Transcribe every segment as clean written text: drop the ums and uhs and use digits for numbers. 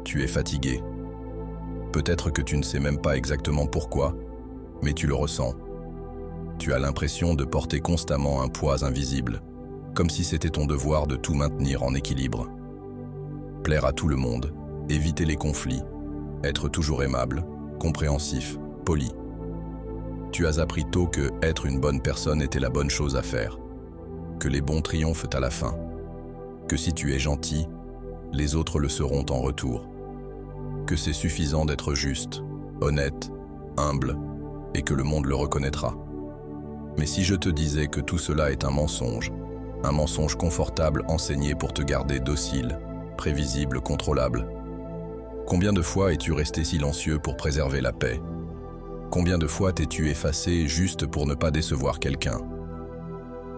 tu es fatigué. Peut-être que tu ne sais même pas exactement pourquoi, mais tu le ressens. Tu as l'impression de porter constamment un poids invisible, comme si c'était ton devoir de tout maintenir en équilibre. Plaire à tout le monde, éviter les conflits, être toujours aimable, compréhensif, poli. Tu as appris tôt que être une bonne personne était la bonne chose à faire, que les bons triomphent à la fin, que si tu es gentil, les autres le seront en retour, que c'est suffisant d'être juste, honnête, humble, et que le monde le reconnaîtra. Mais si je te disais que tout cela est un mensonge confortable enseigné pour te garder docile, prévisible, contrôlable. Combien de fois es-tu resté silencieux pour préserver la paix? Combien de fois t'es-tu effacé juste pour ne pas décevoir quelqu'un?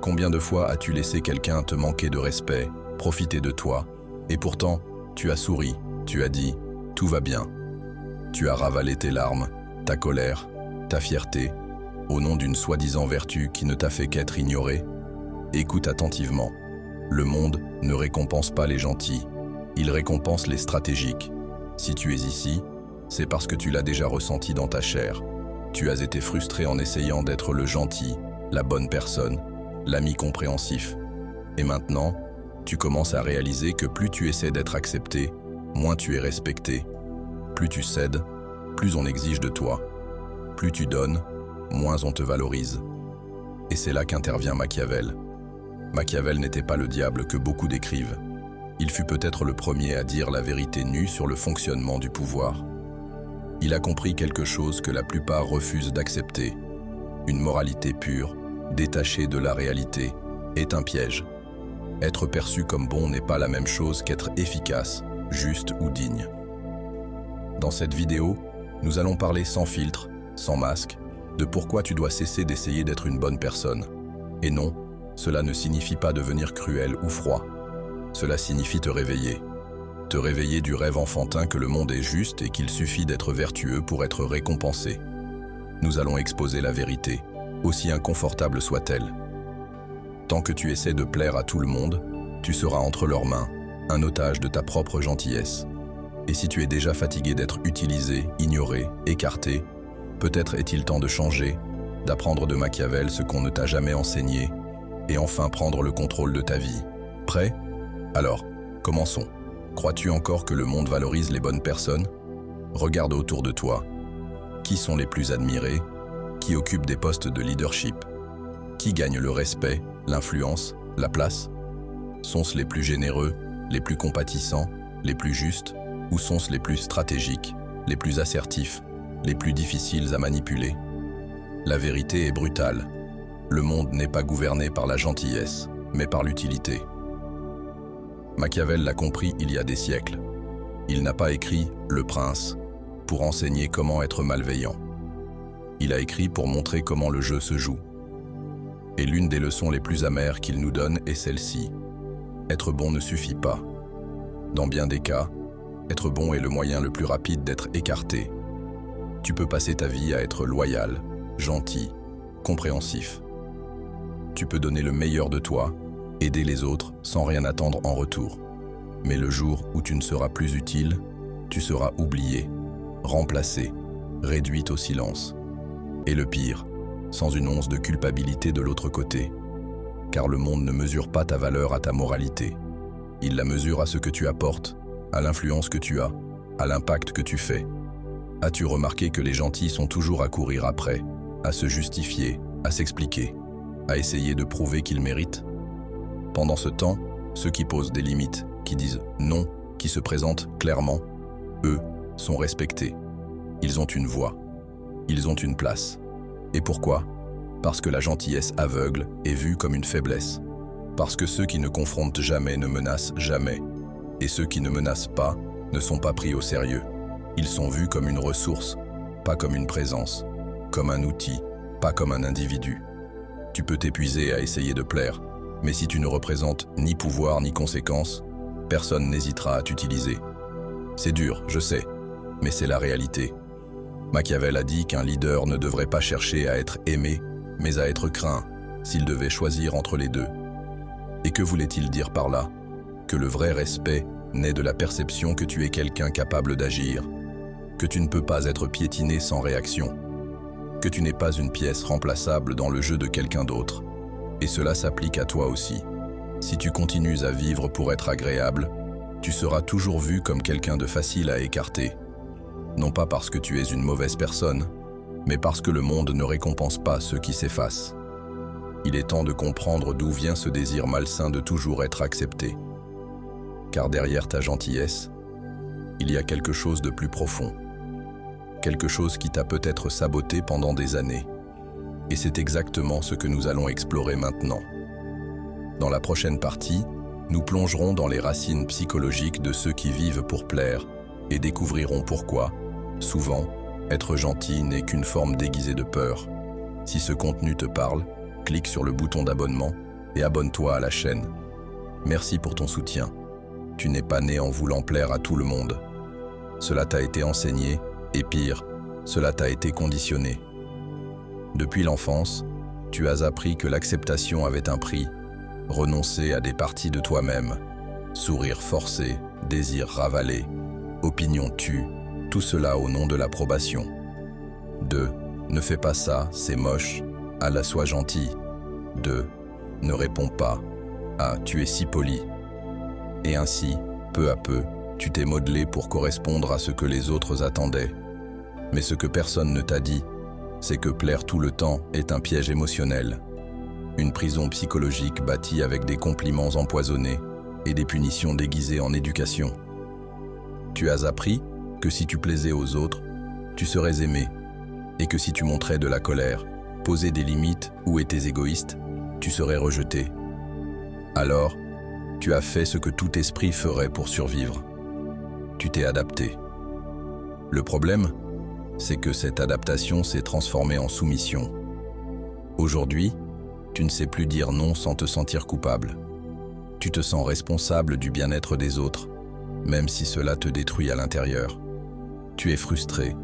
Combien de fois as-tu laissé quelqu'un te manquer de respect, profiter de toi, et pourtant, tu as souri, tu as dit « tout va bien ». Tu as ravalé tes larmes, ta colère, ta fierté, au nom d'une soi-disant vertu qui ne t'a fait qu'être ignorée. Écoute attentivement. Le monde ne récompense pas les gentils, il récompense les stratégiques. Si tu es ici, c'est parce que tu l'as déjà ressenti dans ta chair. Tu as été frustré en essayant d'être le gentil, la bonne personne, l'ami compréhensif. Et maintenant, tu commences à réaliser que plus tu essaies d'être accepté, moins tu es respecté. Plus tu cèdes, plus on exige de toi. Plus tu donnes, moins on te valorise. Et c'est là qu'intervient Machiavel. Machiavel n'était pas le diable que beaucoup décrivent. Il fut peut-être le premier à dire la vérité nue sur le fonctionnement du pouvoir. Il a compris quelque chose que la plupart refusent d'accepter. Une moralité pure, détachée de la réalité, est un piège. Être perçu comme bon n'est pas la même chose qu'être efficace, juste ou digne. Dans cette vidéo, nous allons parler sans filtre, sans masque, de pourquoi tu dois cesser d'essayer d'être une bonne personne. Et non, cela ne signifie pas devenir cruel ou froid. Cela signifie te réveiller. Te réveiller du rêve enfantin que le monde est juste et qu'il suffit d'être vertueux pour être récompensé. Nous allons exposer la vérité, aussi inconfortable soit-elle. Tant que tu essaies de plaire à tout le monde, tu seras entre leurs mains, un otage de ta propre gentillesse. Et si tu es déjà fatigué d'être utilisé, ignoré, écarté, peut-être est-il temps de changer, d'apprendre de Machiavel ce qu'on ne t'a jamais enseigné, et enfin prendre le contrôle de ta vie. Prêt? Alors, commençons. Crois-tu encore que le monde valorise les bonnes personnes? Regarde autour de toi. Qui sont les plus admirés? Qui occupent des postes de leadership? Qui gagne le respect, l'influence, la place? Sont-ce les plus généreux, les plus compatissants, les plus justes? Ou sont-ce les plus stratégiques, les plus assertifs, les plus difficiles à manipuler? La vérité est brutale. Le monde n'est pas gouverné par la gentillesse, mais par l'utilité. Machiavel l'a compris il y a des siècles. Il n'a pas écrit « Le Prince » pour enseigner comment être malveillant. Il a écrit pour montrer comment le jeu se joue. Et l'une des leçons les plus amères qu'il nous donne est celle-ci. Être bon ne suffit pas. Dans bien des cas, être bon est le moyen le plus rapide d'être écarté. Tu peux passer ta vie à être loyal, gentil, compréhensif. Tu peux donner le meilleur de toi, aider les autres sans rien attendre en retour. Mais le jour où tu ne seras plus utile, tu seras oublié, remplacé, réduit au silence. Et le pire, sans une once de culpabilité de l'autre côté. Car le monde ne mesure pas ta valeur à ta moralité. Il la mesure à ce que tu apportes, à l'influence que tu as, à l'impact que tu fais. As-tu remarqué que les gentils sont toujours à courir après, à se justifier, à s'expliquer, à essayer de prouver qu'ils méritent? Pendant ce temps, ceux qui posent des limites, qui disent non, qui se présentent clairement, eux, sont respectés. Ils ont une voix. Ils ont une place. Et pourquoi? Parce que la gentillesse aveugle est vue comme une faiblesse. Parce que ceux qui ne confrontent jamais ne menacent jamais. Et ceux qui ne menacent pas ne sont pas pris au sérieux. Ils sont vus comme une ressource, pas comme une présence, comme un outil, pas comme un individu. Tu peux t'épuiser à essayer de plaire, mais si tu ne représentes ni pouvoir ni conséquence, personne n'hésitera à t'utiliser. C'est dur, je sais, mais c'est la réalité. Machiavel a dit qu'un leader ne devrait pas chercher à être aimé, mais à être craint, s'il devait choisir entre les deux. Et que voulait-il dire par là? Que le vrai respect naît de la perception que tu es quelqu'un capable d'agir, que tu ne peux pas être piétiné sans réaction, que tu n'es pas une pièce remplaçable dans le jeu de quelqu'un d'autre. Et cela s'applique à toi aussi. Si tu continues à vivre pour être agréable, tu seras toujours vu comme quelqu'un de facile à écarter. Non pas parce que tu es une mauvaise personne, mais parce que le monde ne récompense pas ceux qui s'effacent. Il est temps de comprendre d'où vient ce désir malsain de toujours être accepté. Car derrière ta gentillesse, il y a quelque chose de plus profond. Quelque chose qui t'a peut-être saboté pendant des années. Et c'est exactement ce que nous allons explorer maintenant. Dans la prochaine partie, nous plongerons dans les racines psychologiques de ceux qui vivent pour plaire et découvrirons pourquoi, souvent, être gentil n'est qu'une forme déguisée de peur. Si ce contenu te parle, clique sur le bouton d'abonnement et abonne-toi à la chaîne. Merci pour ton soutien. Tu n'es pas né en voulant plaire à tout le monde. Cela t'a été enseigné, et pire, cela t'a été conditionné. Depuis l'enfance, tu as appris que l'acceptation avait un prix, renoncer à des parties de toi-même, sourire forcé, désir ravalé, opinion tue, tout cela au nom de l'approbation. 2. Ne fais pas ça, c'est moche. Ah, sois gentil. 2. Ne réponds pas. Ah, tu es si poli. Et ainsi, peu à peu, tu t'es modelé pour correspondre à ce que les autres attendaient. Mais ce que personne ne t'a dit, c'est que plaire tout le temps est un piège émotionnel. Une prison psychologique bâtie avec des compliments empoisonnés et des punitions déguisées en éducation. Tu as appris que si tu plaisais aux autres, tu serais aimé, et que si tu montrais de la colère, posais des limites ou étais égoïste, tu serais rejeté. Alors, tu as fait ce que tout esprit ferait pour survivre. Tu t'es adapté. Le problème, c'est que cette adaptation s'est transformée en soumission. Aujourd'hui, tu ne sais plus dire non sans te sentir coupable. Tu te sens responsable du bien-être des autres, même si cela te détruit à l'intérieur. Tu es frustré,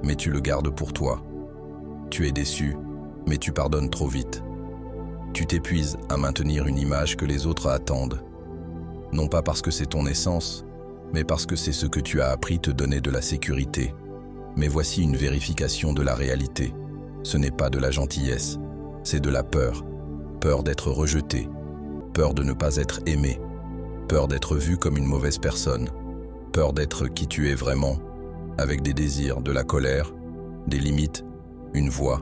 mais tu le gardes pour toi. Tu es déçu, mais tu pardonnes trop vite. Tu t'épuises à maintenir une image que les autres attendent. Non pas parce que c'est ton essence, mais parce que c'est ce que tu as appris te donner de la sécurité. Mais voici une vérification de la réalité. Ce n'est pas de la gentillesse, c'est de la peur. Peur d'être rejeté, peur de ne pas être aimé, peur d'être vu comme une mauvaise personne, peur d'être qui tu es vraiment, avec des désirs, de la colère, des limites, une voix.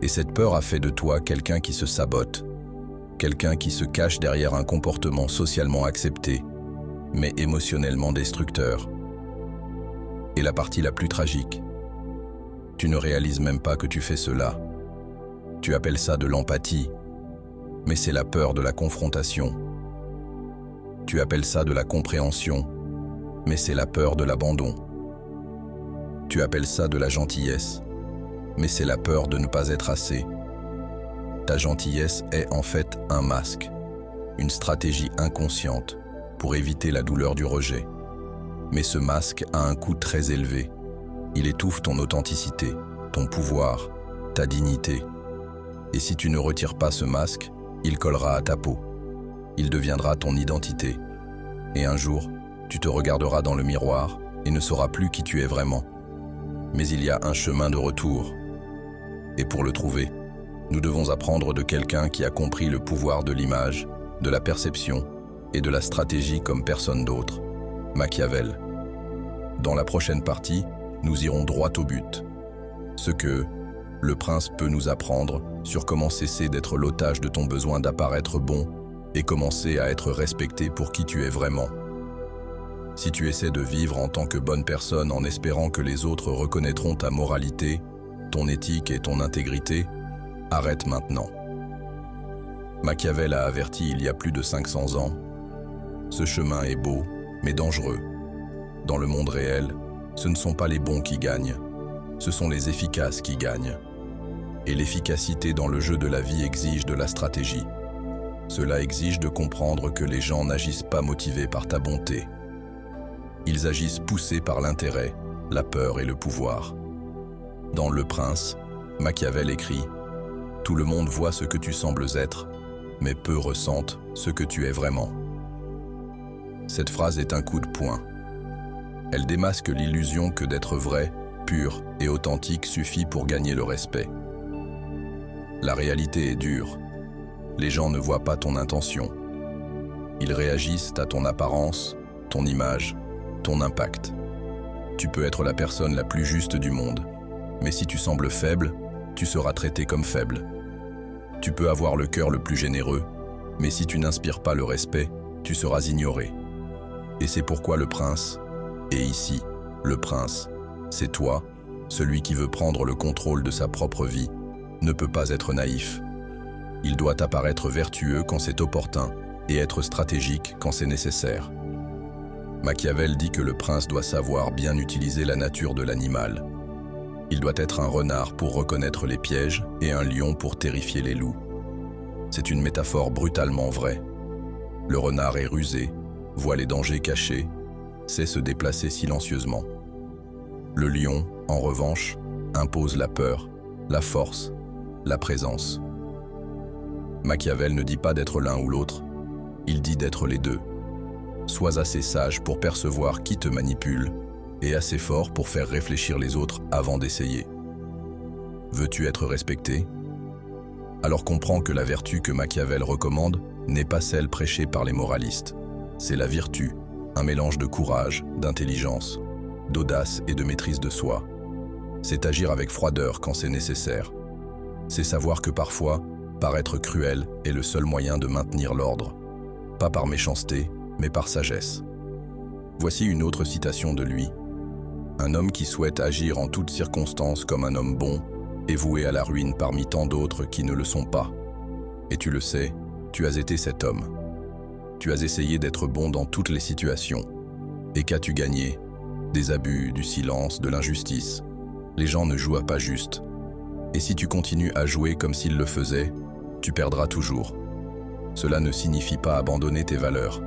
Et cette peur a fait de toi quelqu'un qui se sabote, quelqu'un qui se cache derrière un comportement socialement accepté, mais émotionnellement destructeur. Et la partie la plus tragique, tu ne réalises même pas que tu fais cela. Tu appelles ça de l'empathie, mais c'est la peur de la confrontation. Tu appelles ça de la compréhension, mais c'est la peur de l'abandon. Tu appelles ça de la gentillesse, mais c'est la peur de ne pas être assez. Ta gentillesse est en fait un masque, une stratégie inconsciente pour éviter la douleur du rejet. Mais ce masque a un coût très élevé. Il étouffe ton authenticité, ton pouvoir, ta dignité. Et si tu ne retires pas ce masque, il collera à ta peau. Il deviendra ton identité. Et un jour, tu te regarderas dans le miroir et ne sauras plus qui tu es vraiment. Mais il y a un chemin de retour. Et pour le trouver, nous devons apprendre de quelqu'un qui a compris le pouvoir de l'image, de la perception et de la stratégie comme personne d'autre, Machiavel. Dans la prochaine partie, nous irons droit au but. Ce que le prince peut nous apprendre sur comment cesser d'être l'otage de ton besoin d'apparaître bon et commencer à être respecté pour qui tu es vraiment. Si tu essaies de vivre en tant que bonne personne en espérant que les autres reconnaîtront ta moralité, ton éthique et ton intégrité, arrête maintenant. Machiavel a averti il y a plus de 500 ans. Ce chemin est beau, mais dangereux. Dans le monde réel, ce ne sont pas les bons qui gagnent, ce sont les efficaces qui gagnent. Et l'efficacité dans le jeu de la vie exige de la stratégie. Cela exige de comprendre que les gens n'agissent pas motivés par ta bonté. Ils agissent poussés par l'intérêt, la peur et le pouvoir. Dans Le Prince, Machiavel écrit « Tout le monde voit ce que tu sembles être, mais peu ressentent ce que tu es vraiment. » Cette phrase est un coup de poing. Elle démasque l'illusion que d'être vrai, pur et authentique suffit pour gagner le respect. La réalité est dure. Les gens ne voient pas ton intention. Ils réagissent à ton apparence, ton image, ton impact. Tu peux être la personne la plus juste du monde, mais si tu sembles faible, tu seras traité comme faible. Tu peux avoir le cœur le plus généreux, mais si tu n'inspires pas le respect, tu seras ignoré. Et c'est pourquoi le prince, et ici, le prince, c'est toi, celui qui veut prendre le contrôle de sa propre vie, ne peut pas être naïf. Il doit apparaître vertueux quand c'est opportun et être stratégique quand c'est nécessaire. Machiavel dit que le prince doit savoir bien utiliser la nature de l'animal. Il doit être un renard pour reconnaître les pièges et un lion pour terrifier les loups. C'est une métaphore brutalement vraie. Le renard est rusé, voit les dangers cachés, sait se déplacer silencieusement. Le lion, en revanche, impose la peur, la force, la présence. Machiavel ne dit pas d'être l'un ou l'autre, il dit d'être les deux. Sois assez sage pour percevoir qui te manipule et assez fort pour faire réfléchir les autres avant d'essayer. Veux-tu être respecté? Alors comprends que la vertu que Machiavel recommande n'est pas celle prêchée par les moralistes. C'est la vertu, un mélange de courage, d'intelligence, d'audace et de maîtrise de soi. C'est agir avec froideur quand c'est nécessaire. C'est savoir que parfois, paraître cruel est le seul moyen de maintenir l'ordre. Pas par méchanceté, mais par sagesse. Voici une autre citation de lui. Un homme qui souhaite agir en toutes circonstances comme un homme bon est voué à la ruine parmi tant d'autres qui ne le sont pas. Et tu le sais, tu as été cet homme. Tu as essayé d'être bon dans toutes les situations. Et qu'as-tu gagné? Des abus, du silence, de l'injustice. Les gens ne jouent pas juste. Et si tu continues à jouer comme s'ils le faisaient, tu perdras toujours. Cela ne signifie pas abandonner tes valeurs.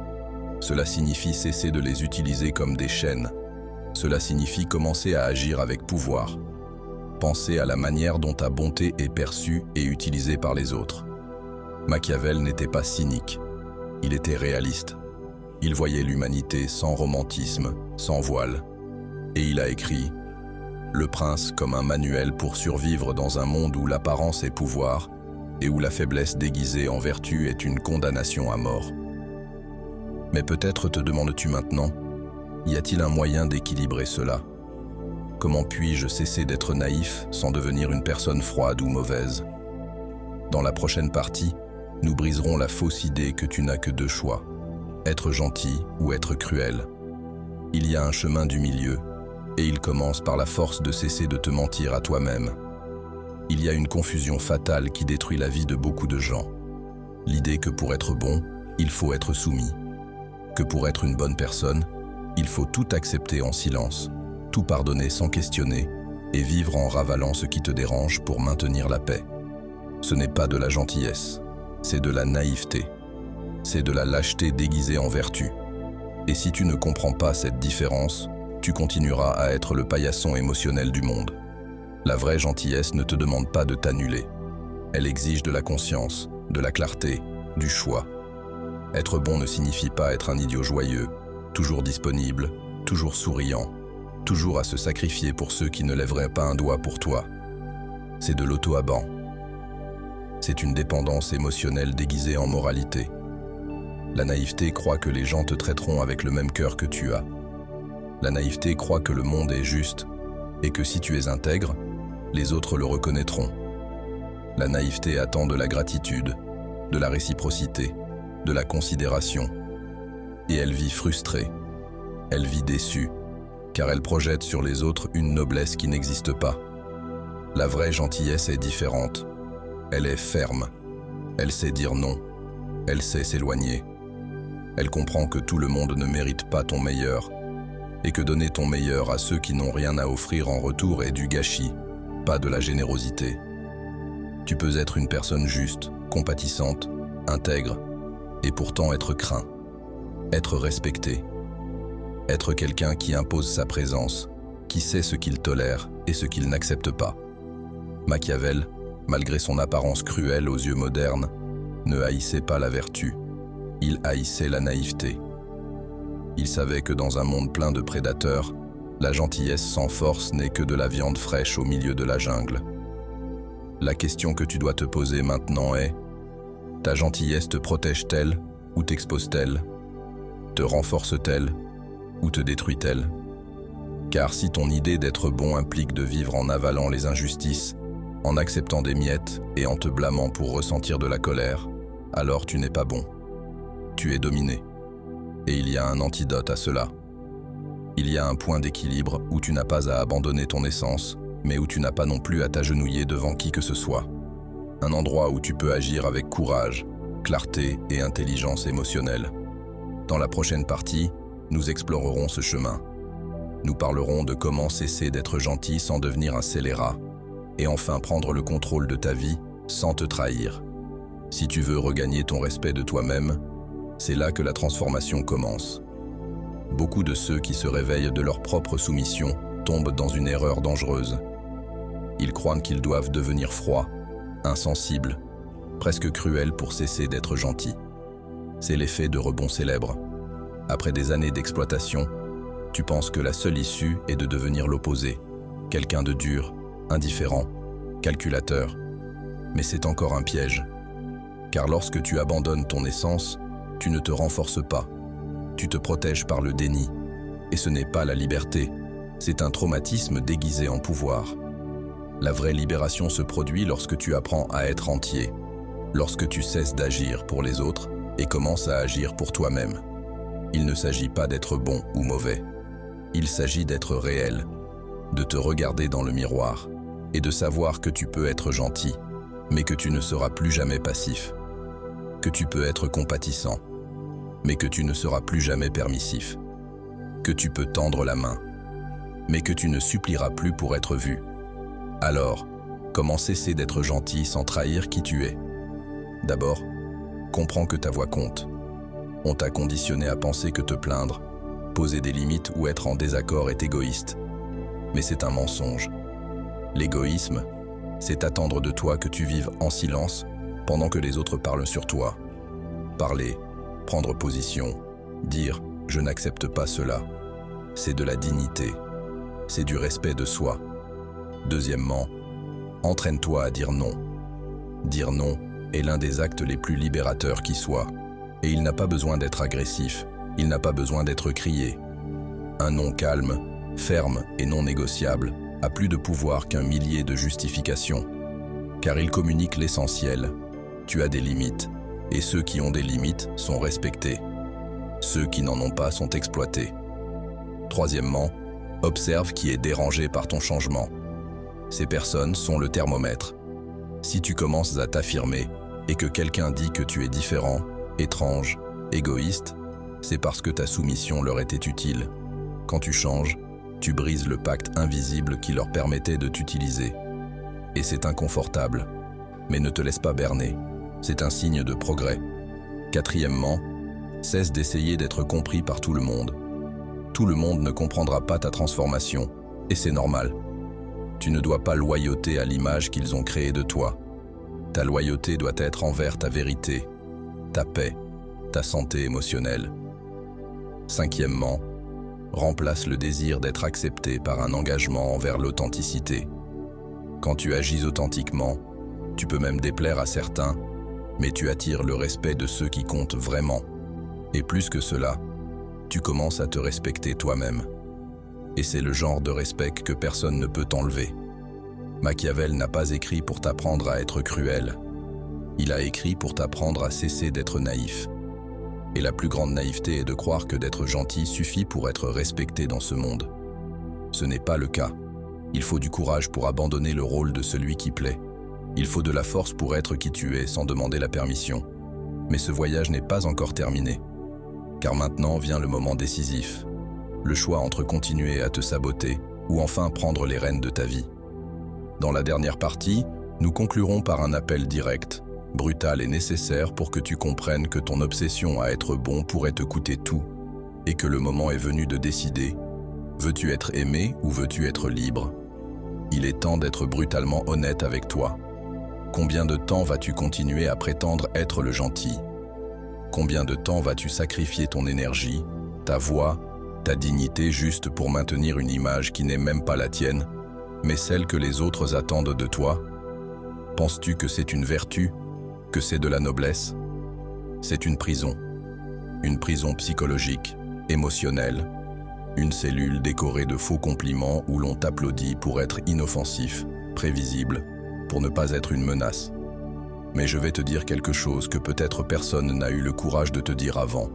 Cela signifie cesser de les utiliser comme des chaînes. Cela signifie commencer à agir avec pouvoir. Penser à la manière dont ta bonté est perçue et utilisée par les autres. Machiavel n'était pas cynique. Il était réaliste. Il voyait l'humanité sans romantisme, sans voile. Et il a écrit « Le prince comme un manuel pour survivre dans un monde où l'apparence est pouvoir et où la faiblesse déguisée en vertu est une condamnation à mort. » Mais peut-être te demandes-tu maintenant, y a-t-il un moyen d'équilibrer cela? Comment puis-je cesser d'être naïf sans devenir une personne froide ou mauvaise? Dans la prochaine partie, nous briserons la fausse idée que tu n'as que deux choix, être gentil ou être cruel. Il y a un chemin du milieu, et il commence par la force de cesser de te mentir à toi-même. Il y a une confusion fatale qui détruit la vie de beaucoup de gens. L'idée que pour être bon, il faut être soumis. Que pour être une bonne personne, il faut tout accepter en silence, tout pardonner sans questionner, et vivre en ravalant ce qui te dérange pour maintenir la paix. Ce n'est pas de la gentillesse, c'est de la naïveté. C'est de la lâcheté déguisée en vertu. Et si tu ne comprends pas cette différence, tu continueras à être le paillasson émotionnel du monde. La vraie gentillesse ne te demande pas de t'annuler. Elle exige de la conscience, de la clarté, du choix. Être bon ne signifie pas être un idiot joyeux, toujours disponible, toujours souriant, toujours à se sacrifier pour ceux qui ne lèveraient pas un doigt pour toi. C'est de l'auto-aban. C'est une dépendance émotionnelle déguisée en moralité. La naïveté croit que les gens te traiteront avec le même cœur que tu as. La naïveté croit que le monde est juste et que si tu es intègre, les autres le reconnaîtront. La naïveté attend de la gratitude, de la réciprocité, de la considération. Et elle vit frustrée, elle vit déçue, car elle projette sur les autres une noblesse qui n'existe pas. La vraie gentillesse est différente. Elle est ferme, elle sait dire non, elle sait s'éloigner. Elle comprend que tout le monde ne mérite pas ton meilleur, et que donner ton meilleur à ceux qui n'ont rien à offrir en retour est du gâchis, pas de la générosité. Tu peux être une personne juste, compatissante, intègre, et pourtant être craint, être respecté, être quelqu'un qui impose sa présence, qui sait ce qu'il tolère et ce qu'il n'accepte pas. Machiavel, malgré son apparence cruelle aux yeux modernes, ne haïssait pas la vertu, il haïssait la naïveté. Il savait que dans un monde plein de prédateurs, la gentillesse sans force n'est que de la viande fraîche au milieu de la jungle. La question que tu dois te poser maintenant est: ta gentillesse te protège-t-elle ou t'expose-t-elle? Te renforce-t-elle ou te détruit-elle? Car si ton idée d'être bon implique de vivre en avalant les injustices, en acceptant des miettes et en te blâmant pour ressentir de la colère, alors tu n'es pas bon. Tu es dominé. Et il y a un antidote à cela. Il y a un point d'équilibre où tu n'as pas à abandonner ton essence, mais où tu n'as pas non plus à t'agenouiller devant qui que ce soit. Un endroit où tu peux agir avec courage, clarté et intelligence émotionnelle. Dans la prochaine partie, nous explorerons ce chemin. Nous parlerons de comment cesser d'être gentil sans devenir un scélérat, et enfin prendre le contrôle de ta vie sans te trahir. Si tu veux regagner ton respect de toi-même, c'est là que la transformation commence. Beaucoup de ceux qui se réveillent de leur propre soumission tombent dans une erreur dangereuse. Ils croient qu'ils doivent devenir froids, insensibles, presque cruels pour cesser d'être gentils. C'est l'effet de rebond célèbre. Après des années d'exploitation, tu penses que la seule issue est de devenir l'opposé, quelqu'un de dur, indifférent, calculateur. Mais c'est encore un piège. Car lorsque tu abandonnes ton essence, tu ne te renforces pas. Tu te protèges par le déni. Et ce n'est pas la liberté, c'est un traumatisme déguisé en pouvoir. La vraie libération se produit lorsque tu apprends à être entier, lorsque tu cesses d'agir pour les autres et commences à agir pour toi-même. Il ne s'agit pas d'être bon ou mauvais. Il s'agit d'être réel, de te regarder dans le miroir et de savoir que tu peux être gentil, mais que tu ne seras plus jamais passif. Que tu peux être compatissant, mais que tu ne seras plus jamais permissif. Que tu peux tendre la main, mais que tu ne supplieras plus pour être vu. Alors, comment cesser d'être gentil sans trahir qui tu es? D'abord, comprends que ta voix compte. On t'a conditionné à penser que te plaindre, poser des limites ou être en désaccord est égoïste. Mais c'est un mensonge. L'égoïsme, c'est attendre de toi que tu vives en silence pendant que les autres parlent sur toi. Parler, prendre position, dire « je n'accepte pas cela », c'est de la dignité, c'est du respect de soi. Deuxièmement, entraîne-toi à dire non. Dire non est l'un des actes les plus libérateurs qui soient. Et il n'a pas besoin d'être agressif, il n'a pas besoin d'être crié. Un non calme, ferme et non négociable a plus de pouvoir qu'un millier de justifications. Car il communique l'essentiel. Tu as des limites, et ceux qui ont des limites sont respectés. Ceux qui n'en ont pas sont exploités. Troisièmement, observe qui est dérangé par ton changement. Ces personnes sont le thermomètre. Si tu commences à t'affirmer et que quelqu'un dit que tu es différent, étrange, égoïste, c'est parce que ta soumission leur était utile. Quand tu changes, tu brises le pacte invisible qui leur permettait de t'utiliser. Et c'est inconfortable, mais ne te laisse pas berner. C'est un signe de progrès. Quatrièmement, cesse d'essayer d'être compris par tout le monde. Tout le monde ne comprendra pas ta transformation, et c'est normal. Tu ne dois pas loyauter à l'image qu'ils ont créée de toi. Ta loyauté doit être envers ta vérité, ta paix, ta santé émotionnelle. Cinquièmement, remplace le désir d'être accepté par un engagement envers l'authenticité. Quand tu agis authentiquement, tu peux même déplaire à certains, mais tu attires le respect de ceux qui comptent vraiment. Et plus que cela, tu commences à te respecter toi-même. Et c'est le genre de respect que personne ne peut t'enlever. Machiavel n'a pas écrit pour t'apprendre à être cruel. Il a écrit pour t'apprendre à cesser d'être naïf. Et la plus grande naïveté est de croire que d'être gentil suffit pour être respecté dans ce monde. Ce n'est pas le cas. Il faut du courage pour abandonner le rôle de celui qui plaît. Il faut de la force pour être qui tu es sans demander la permission. Mais ce voyage n'est pas encore terminé. Car maintenant vient le moment décisif. Le choix entre continuer à te saboter ou enfin prendre les rênes de ta vie. Dans la dernière partie, nous conclurons par un appel direct, brutal et nécessaire pour que tu comprennes que ton obsession à être bon pourrait te coûter tout et que le moment est venu de décider. Veux-tu être aimé ou veux-tu être libre? Il est temps d'être brutalement honnête avec toi. Combien de temps vas-tu continuer à prétendre être le gentil? Combien de temps vas-tu sacrifier ton énergie, ta voix, ta dignité juste pour maintenir une image qui n'est même pas la tienne, mais celle que les autres attendent de toi? Penses-tu que c'est une vertu, que c'est de la noblesse? C'est une prison psychologique, émotionnelle, une cellule décorée de faux compliments où l'on t'applaudit pour être inoffensif, prévisible, pour ne pas être une menace. Mais je vais te dire quelque chose que peut-être personne n'a eu le courage de te dire avant.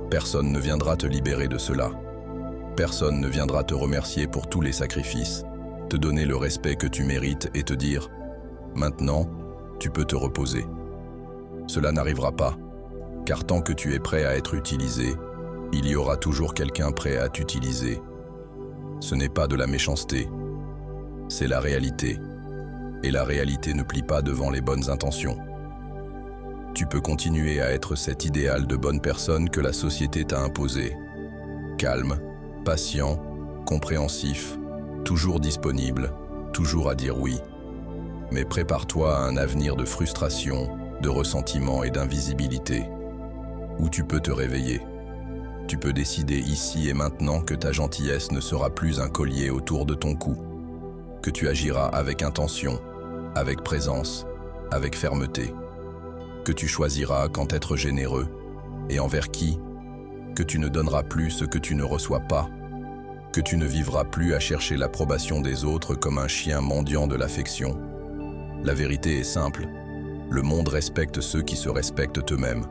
Personne ne viendra te libérer de cela. Personne ne viendra te remercier pour tous les sacrifices, te donner le respect que tu mérites et te dire « Maintenant, tu peux te reposer ». Cela n'arrivera pas, car tant que tu es prêt à être utilisé, il y aura toujours quelqu'un prêt à t'utiliser. Ce n'est pas de la méchanceté, c'est la réalité. Et la réalité ne plie pas devant les bonnes intentions. Tu peux continuer à être cet idéal de bonne personne que la société t'a imposé. Calme, patient, compréhensif, toujours disponible, toujours à dire oui. Mais prépare-toi à un avenir de frustration, de ressentiment et d'invisibilité, où tu peux te réveiller. Tu peux décider ici et maintenant que ta gentillesse ne sera plus un collier autour de ton cou, que tu agiras avec intention, avec présence, avec fermeté, que tu choisiras quand être généreux, et envers qui, que tu ne donneras plus ce que tu ne reçois pas, que tu ne vivras plus à chercher l'approbation des autres comme un chien mendiant de l'affection. La vérité est simple, le monde respecte ceux qui se respectent eux-mêmes,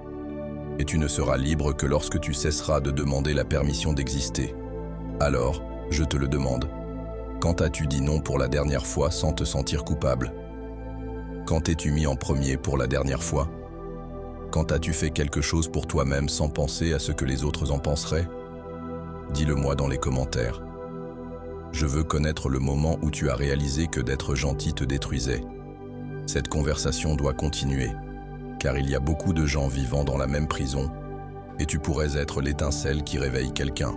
et tu ne seras libre que lorsque tu cesseras de demander la permission d'exister. Alors, je te le demande, quand as-tu dit non pour la dernière fois sans te sentir coupable? Quand t'es-tu mis en premier pour la dernière fois? Quand as-tu fait quelque chose pour toi-même sans penser à ce que les autres en penseraient? Dis-le-moi dans les commentaires. Je veux connaître le moment où tu as réalisé que d'être gentil te détruisait. Cette conversation doit continuer, car il y a beaucoup de gens vivant dans la même prison, et tu pourrais être l'étincelle qui réveille quelqu'un.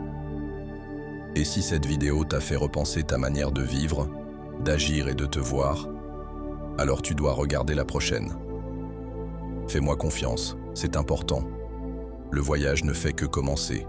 Et si cette vidéo t'a fait repenser ta manière de vivre, d'agir et de te voir, alors tu dois regarder la prochaine. Fais-moi confiance, c'est important. Le voyage ne fait que commencer.